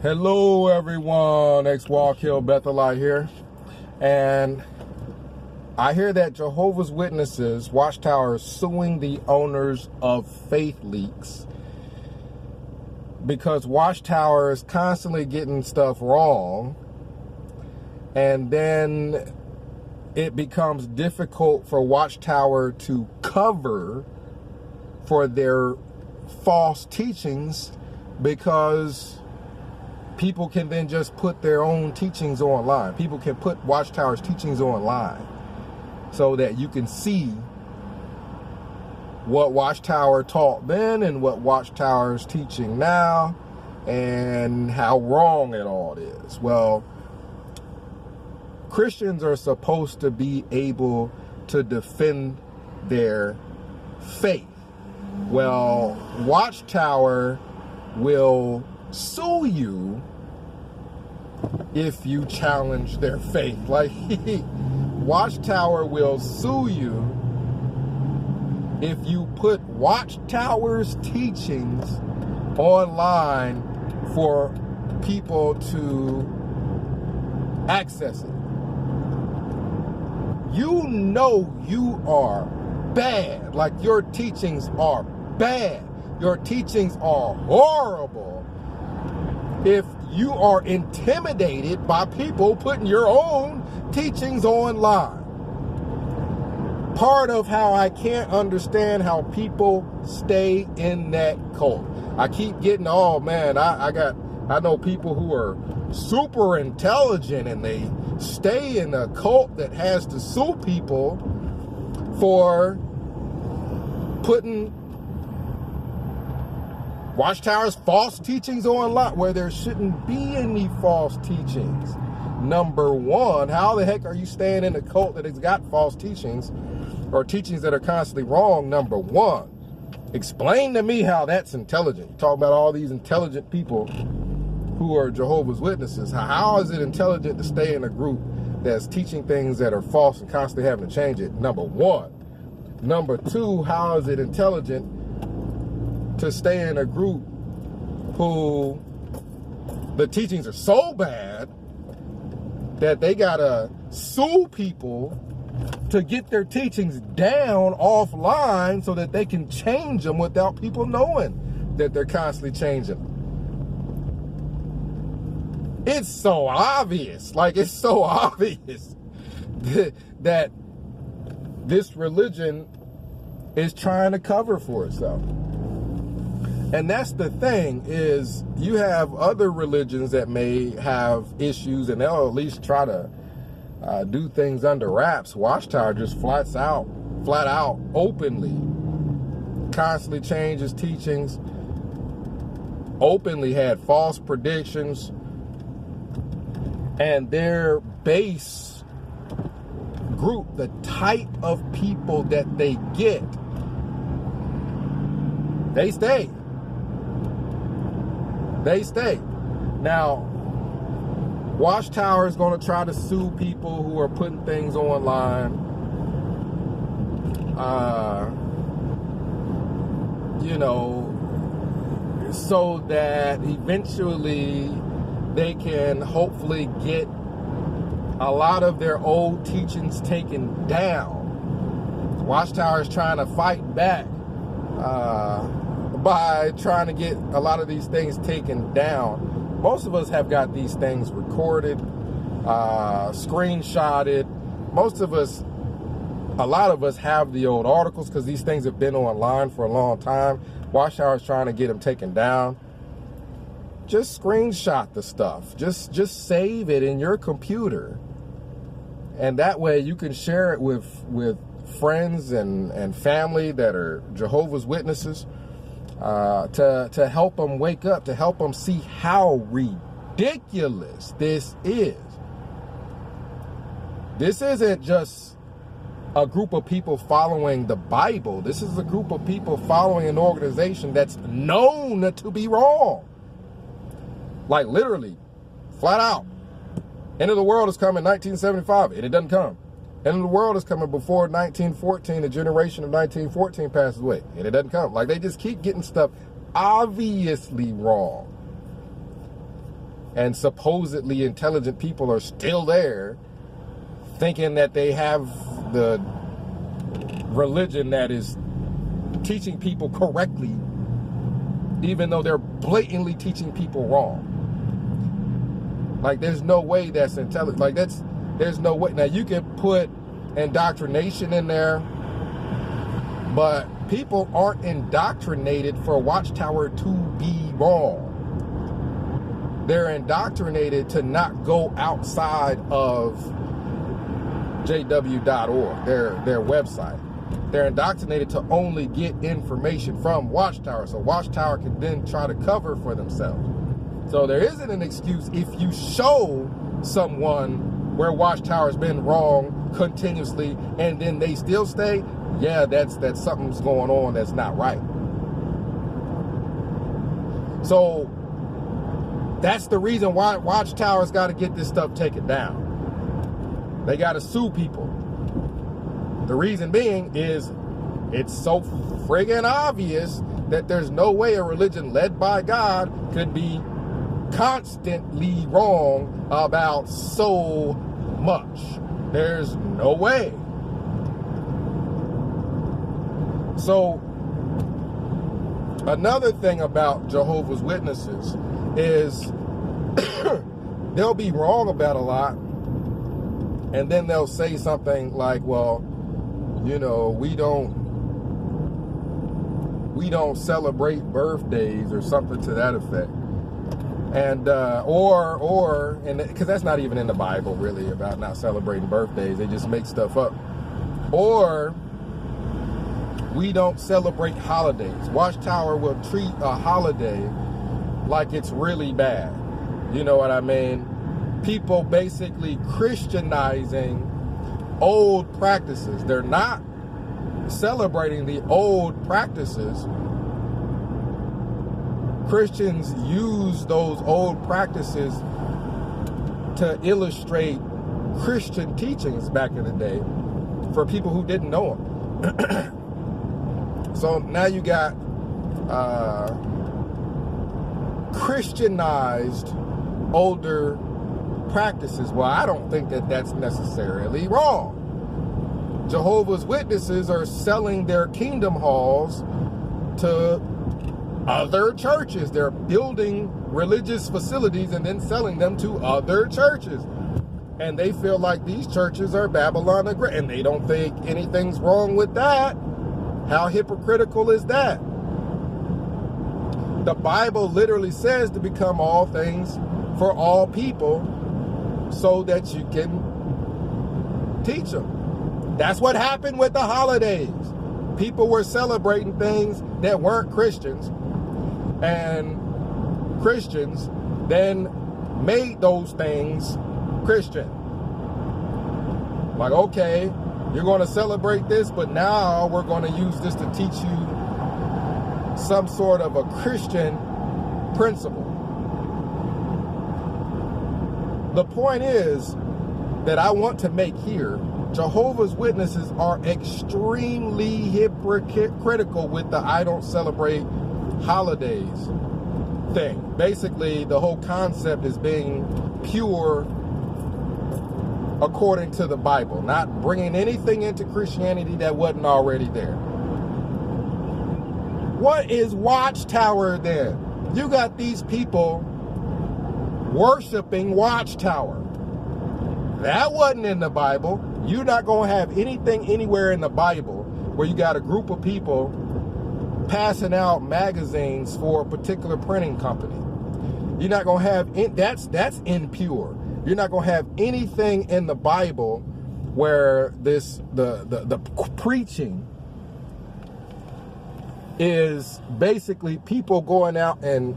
Hello everyone, ex-Walk Hill Bethelite here, and I hear that Jehovah's Witnesses, Watchtower, is suing the owners of Faith Leaks because Watchtower is constantly getting stuff wrong, and then it becomes difficult for Watchtower to cover for their false teachings because people can then just put their own teachings online. People can put Watchtower's teachings online so that you can see what Watchtower taught then and what Watchtower is teaching now and how wrong it all is. Well, Christians are supposed to be able to defend their faith. Well, Watchtower will sue you if you challenge their faith. Like, Watchtower will sue you if you put Watchtower's teachings online for people to access it. You know you are bad. Like, your teachings are bad. Your teachings are horrible if you are intimidated by people putting your own teachings online. Part of how I can't understand how people stay in that cult. I keep getting, oh man, I know people who are super intelligent and they stay in a cult that has to sue people for putting Watchtower's false teachings online where there shouldn't be any false teachings. Number one, how the heck are you staying in a cult that has got false teachings or teachings that are constantly wrong? Number one, explain to me how that's intelligent. You talk about all these intelligent people who are Jehovah's Witnesses. How is it intelligent to stay in a group that's teaching things that are false and constantly having to change it? Number one. Number two, how is it intelligent to stay in a group who the teachings are so bad that they gotta sue people to get their teachings down offline so that they can change them without people knowing that they're constantly changing them? It's so obvious, like it's so obvious that this religion is trying to cover for itself. And that's the thing, is you have other religions that may have issues and they'll at least try to do things under wraps. Watchtower just flat out, openly, constantly changes teachings, openly had false predictions, and their base group, the type of people that they get, they stay. They stay. Now, Watchtower is going to try to sue people who are putting things online, so that eventually they can hopefully get a lot of their old teachings taken down. Watchtower is trying to fight back by trying to get a lot of these things taken down. Most of us have got these things recorded, screenshotted. A lot of us have the old articles because these things have been online for a long time. Watchtower is trying to get them taken down. Just screenshot the stuff. Just save it in your computer. And that way you can share it with friends and family that are Jehovah's Witnesses. To help them wake up, to help them see how ridiculous this is. This isn't just a group of people following the Bible. This is a group of people following an organization that's known to be wrong. Like, literally, flat out. End of the world is coming 1975, and it doesn't come. End of the world is coming before 1914. The generation of 1914 passes away, and it doesn't come. Like, they just keep getting stuff obviously wrong. and supposedly intelligent people are still there thinking that they have the religion that is teaching people correctly, even though they're blatantly teaching people wrong. Like, there's no way that's intelligent. Like, there's no way. Now, you can put indoctrination in there, but people aren't indoctrinated for Watchtower to be wrong. They're indoctrinated to not go outside of jw.org, their website. They're indoctrinated to only get information from Watchtower, so Watchtower can then try to cover for themselves. So there isn't an excuse if you show someone where Watchtower's been wrong continuously and then they still stay. Yeah, that's something's going on that's not right. So that's the reason why Watchtower's got to get this stuff taken down. They got to sue people. The reason being is it's so friggin' obvious that there's no way a religion led by God could be constantly wrong about so much. There's no way. So another thing about Jehovah's Witnesses is they'll be wrong about a lot, and then they'll say something like, well, you know, we don't celebrate birthdays or something to that effect. And and because that's not even in the Bible really about not celebrating birthdays. They just make stuff up. Or we don't celebrate holidays. Watchtower will treat a holiday like it's really bad. You know what I mean? People basically Christianizing old practices. They're not celebrating the old practices. Christians use those old practices to illustrate Christian teachings back in the day for people who didn't know them. So now you got Christianized older practices. Well, I don't think that that's necessarily wrong. Jehovah's Witnesses are selling their kingdom halls to other churches. They're building religious facilities and then selling them to other churches. And they feel like these churches are Babylon the Great, and they don't think anything's wrong with that. How hypocritical is that? The Bible literally says to become all things for all people so that you can teach them. That's what happened with the holidays. People were celebrating things that weren't Christians, and Christians then made those things Christian. Like, okay, you're going to celebrate this, but now we're going to use this to teach you some sort of a Christian principle. The point is that I want to make here, Jehovah's Witnesses are extremely hypocritical with the I don't celebrate holidays thing. Basically, the whole concept is being pure according to the Bible, not bringing anything into Christianity that wasn't already there. What is Watchtower then? You got these people worshiping Watchtower. That wasn't in the Bible. You're not going to have anything anywhere in the Bible where you got a group of people passing out magazines for a particular printing company. You're not going to have that's impure. You're not going to have anything in the Bible where the preaching is basically people going out and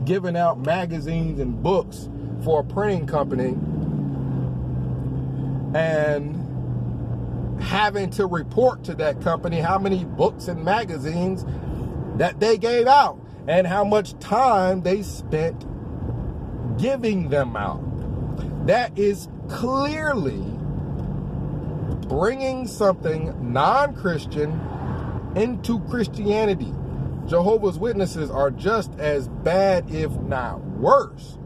giving out magazines and books for a printing company and having to report to that company how many books and magazines that they gave out and how much time they spent giving them out. That is clearly bringing something non-Christian into Christianity. Jehovah's Witnesses are just as bad, if not worse.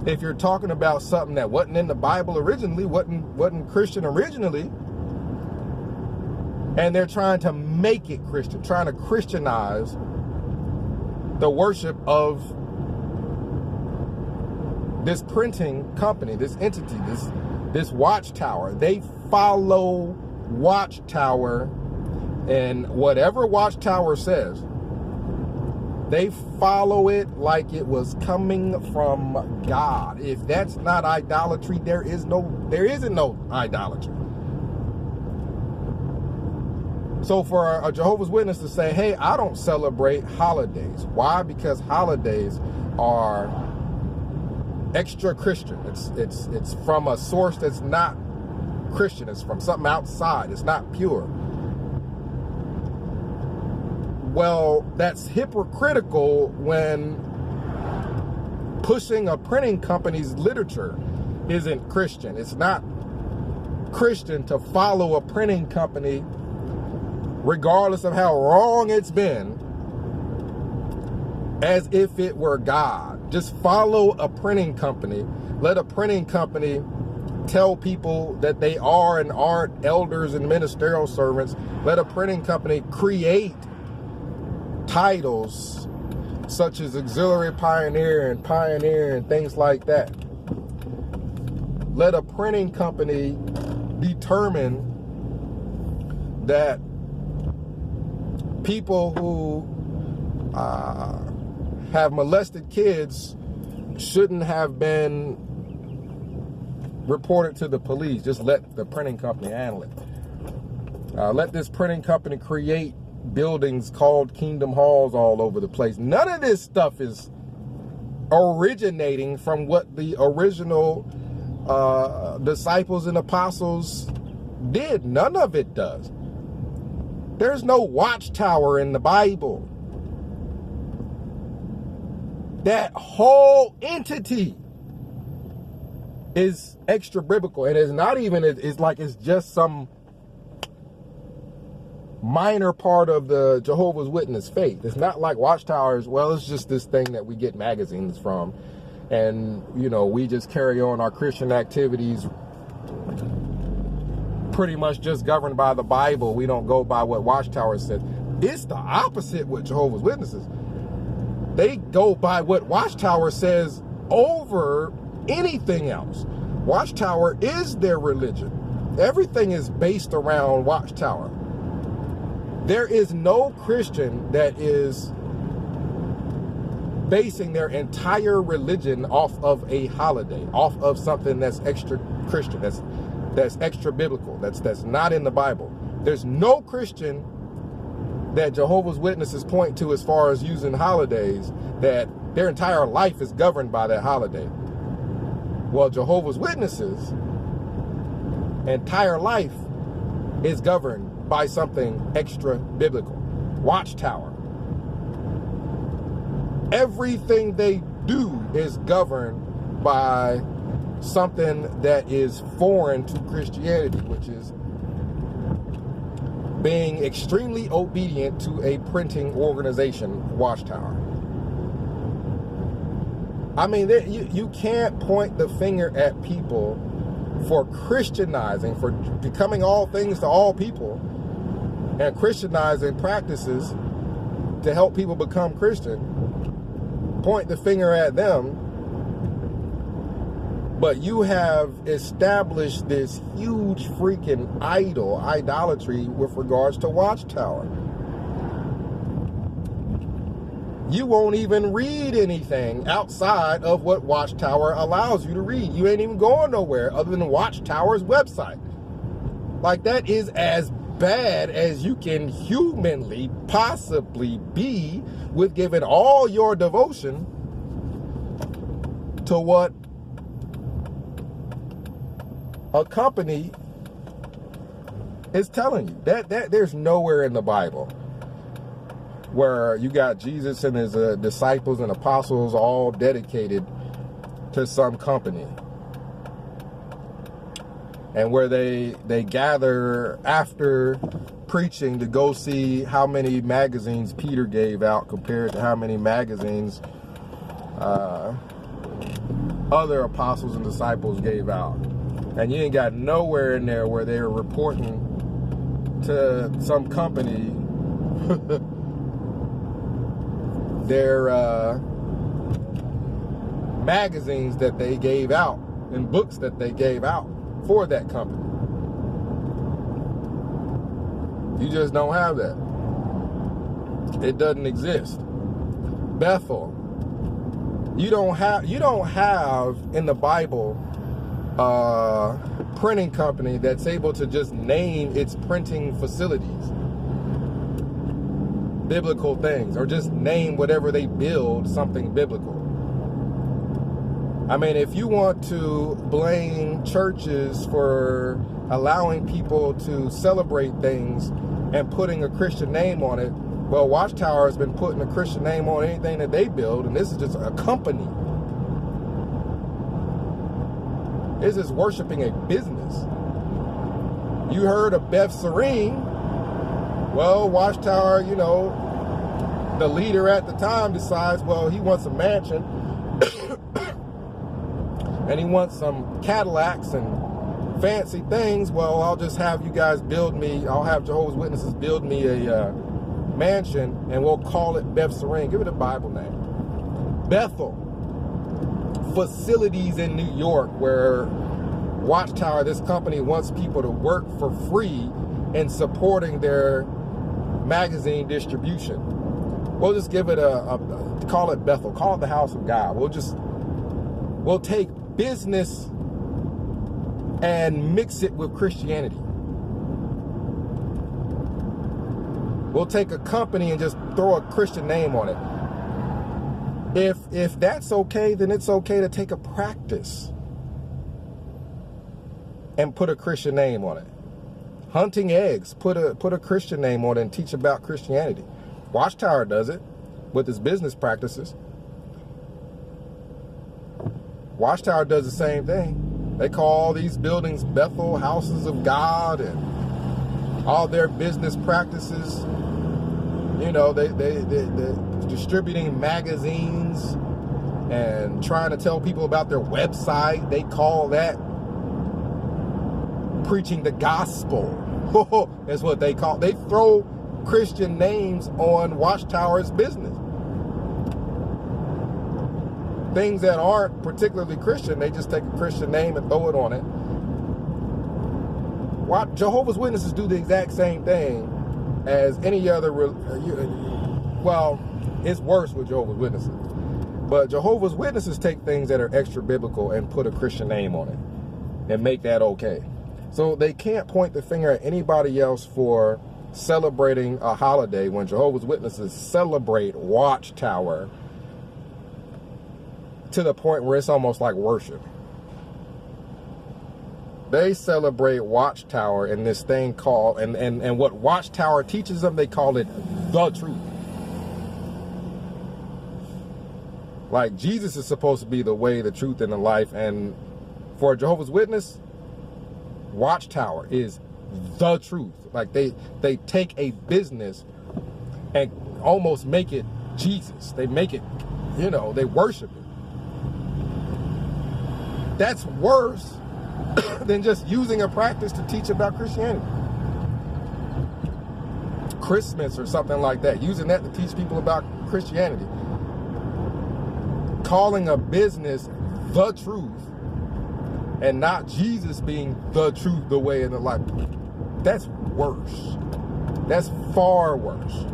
if you're talking about something that wasn't in the Bible originally, wasn't Christian originally, and they're trying to make it Christian, trying to Christianize the worship of this printing company, this entity, this Watchtower. They follow Watchtower, and whatever Watchtower says, they follow it like it was coming from God. If that's not idolatry, there isn't no idolatry. So for a Jehovah's Witness to say, hey, I don't celebrate holidays. Why? Because holidays are extra Christian. It's from a source that's not Christian. It's from something outside. It's not pure. Well, that's hypocritical when pushing a printing company's literature isn't Christian. It's not Christian to follow a printing company regardless of how wrong it's been, as if it were God. Just follow a printing company. Let a printing company tell people that they are and aren't elders and ministerial servants. Let a printing company create titles such as auxiliary pioneer and things like that. Let a printing company determine that people who have molested kids shouldn't have been reported to the police. Just let the printing company handle it. Let this printing company create buildings called Kingdom Halls all over the place. None of this stuff is originating from what the original disciples and apostles did. None of it does. There's no Watchtower in the Bible. That whole entity is extra biblical, and it's not even, it's like it's just some minor part of the Jehovah's Witness faith. It's not like Watchtowers, well, it's just this thing that we get magazines from, and you know, we just carry on our Christian activities pretty much just governed by the Bible. We don't go by what Watchtower says. It's the opposite with Jehovah's Witnesses. They go by what Watchtower says over anything else. Watchtower is their religion. Everything is based around Watchtower. There is no Christian that is basing their entire religion off of a holiday, off of something that's extra Christian, that's extra biblical, that's not in the Bible. There's no Christian that Jehovah's Witnesses point to as far as using holidays that their entire life is governed by that holiday. Well, Jehovah's Witnesses' entire life is governed by something extra biblical. Watchtower. Everything they do is governed by something that is foreign to Christianity, which is being extremely obedient to a printing organization, Watchtower. I mean, you can't point the finger at people for Christianizing, for becoming all things to all people, and Christianizing practices to help people become Christian. Point the finger at them. But you have established this huge freaking idolatry with regards to Watchtower. You won't even read anything outside of what Watchtower allows you to read. You ain't even going nowhere other than Watchtower's website. Like, that is as bad as you can humanly possibly be with giving all your devotion to what a company is telling you. That there's nowhere in the Bible where you got Jesus and his disciples and apostles all dedicated to some company, and where they gather after preaching to go see how many magazines Peter gave out compared to how many magazines other apostles and disciples gave out. And you ain't got nowhere in there where they're reporting to some company their magazines that they gave out and books that they gave out for that company. You just don't have that. It doesn't exist. Bethel. You don't have in the Bible a printing company that's able to just name its printing facilities biblical things, or just name whatever they build something biblical. I mean, if you want to blame churches for allowing people to celebrate things and putting a Christian name on it, well, Watchtower has been putting a Christian name on anything that they build, and this is just a company. This is worshiping a business. You heard of Beth Serene. Well, Watchtower, you know, the leader at the time decides, well, he wants a mansion and he wants some Cadillacs and fancy things. Well, I'll just have you guys build me, I'll have Jehovah's Witnesses build me a mansion, and we'll call it Beth Serene. Give it a Bible name. Bethel. Facilities in New York where Watchtower, this company, wants people to work for free in supporting their magazine distribution. We'll just give it call it Bethel, call it the house of God. We'll take business and mix it with Christianity. We'll take a company and just throw a Christian name on it. If that's okay, then it's okay to take a practice and put a Christian name on it. Hunting eggs, put a Christian name on it and teach about Christianity. Watchtower does it with its business practices. Watchtower does the same thing. They call all these buildings Bethel, houses of God, and all their business practices. You know, they're distributing magazines and trying to tell people about their website. They call that preaching the gospel. That's what they call. They throw Christian names on Watchtower's business. Things that aren't particularly Christian, they just take a Christian name and throw it on it. Jehovah's Witnesses do the exact same thing as any other, well, it's worse with Jehovah's Witnesses. But Jehovah's Witnesses take things that are extra biblical and put a Christian name on it and make that okay. So they can't point the finger at anybody else for celebrating a holiday when Jehovah's Witnesses celebrate Watchtower to the point where it's almost like worship. They celebrate Watchtower in this thing called, and what Watchtower teaches them, they call it the truth. Like Jesus is supposed to be the way, the truth, and the life. And for a Jehovah's Witness, Watchtower is the truth. Like they take a business and almost make it Jesus. They make it, you know, they worship it. That's worse than just using a practice to teach about Christianity. Christmas or something like that, using that to teach people about Christianity. Calling a business the truth and not Jesus being the truth, the way, and the life. That's worse. That's far worse.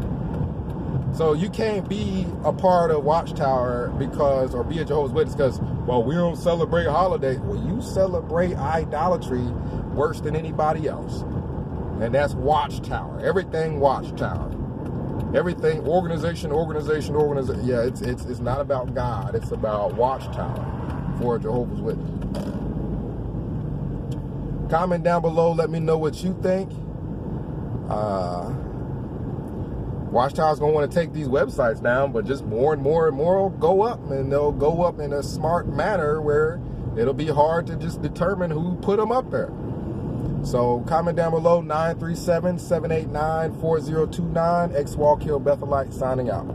So you can't be a part of Watchtower because, or be a Jehovah's Witness because, well, we don't celebrate holidays. Well, you celebrate idolatry worse than anybody else. And that's Watchtower. Everything Watchtower. Everything organization. Yeah, it's not about God. It's about Watchtower for a Jehovah's Witness. Comment down below. Let me know what you think. Watchtower's going to want to take these websites down, but just more and more will go up, and they'll go up in a smart manner where it'll be hard to just determine who put them up there. So comment down below. 937-789-4029. X Walkill Bethelite signing out.